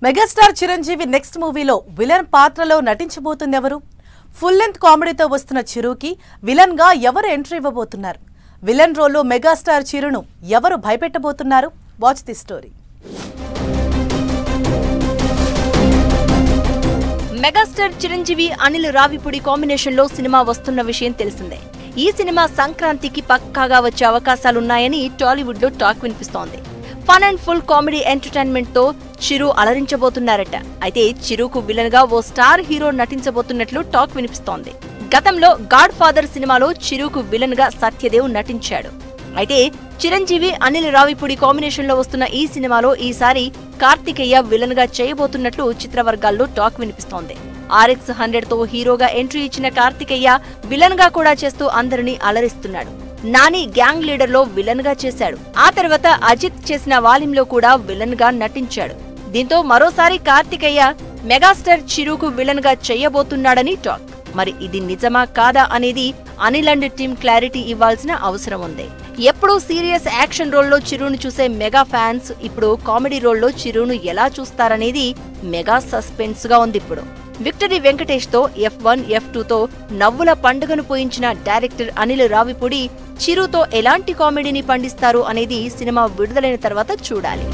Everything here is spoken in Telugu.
మెగాస్టార్ చిరంజీవి నెక్స్ట్ మూవీలో విలన్ పాత్రలో నటించబోతుంది ఎవరు? ఫుల్ లెంత్ కామెడీతో వస్తున్న చిరుకి విలన్ గా ఎవరు ఎంట్రీ ఇవ్వబోతున్నారు? విలన్ రోల్లో మెగాస్టార్ చిరును ఎవరు భయపెట్టబోతున్నారు? Watch the story. Megastar Chiranjeevi Anil Ravipudi combination లో సినిమా వస్తున్న విషయం తెలిసిందే. ఈ సినిమా సంక్రాంతికి పక్కాగా వచ్చే అవకాశాలున్నాయని టాలీవుడ్ లో టాక్ వినిపిస్తోంది. Fun and full comedy entertainment తో చిరు అలరించబోతున్నారట. అయితే చిరుకు విలన్ గా ఓ స్టార్ హీరో నటించబోతున్నట్లు టాక్ వినిపిస్తోంది. గతంలో గాడ్ ఫాదర్ సినిమాలో చిరుకు విలన్ గా సత్యదేవ్ నటించాడు. అయితే చిరంజీవి అనిల్ రావిపూడి కాంబినేషన్ లో వస్తున్న ఈ సినిమాలో ఈసారి కార్తికేయ విలన్ గా చేయబోతున్నట్లు చిత్రవర్గాల్లో టాక్ వినిపిస్తోంది. RX-100 తో హీరోగా ఎంట్రీ ఇచ్చిన కార్తికేయ విలన్ గా కూడా చేస్తూ అందరినీ అలరిస్తున్నాడు. నాని గ్యాంగ్ లీడర్ లో విలన్ గా చేశాడు. ఆ తర్వాత అజిత్ చేసిన వాల్యూమ్ లో కూడా విలన్ గా నటించాడు. దీంతో మరోసారి కార్తికేయ మెగాస్టార్ చిరుకు విలన్ గా చేయబోతున్నాడని టాక్. మరి ఇది నిజమా కాదా అనేది అనిల్ అండ్ టీమ్ క్లారిటీ ఇవ్వాల్సిన అవసరం ఉంది. ఎప్పుడూ సీరియస్ యాక్షన్ రోల్లో చిరును చూసే మెగా ఫ్యాన్స్ ఇప్పుడు కామెడీ రోల్లో చిరును ఎలా చూస్తారనేది మెగా సస్పెన్స్ గా ఉంది. ఇప్పుడు విక్టరీ వెంకటేష్ తో F1, F2 తో నవ్వుల పండుగను పోయించిన డైరెక్టర్ అనిల్ రావిపూడి చిరుతో ఎలాంటి కామెడీని పండిస్తారు అనేది సినిమా విడుదలైన తర్వాత చూడాలి.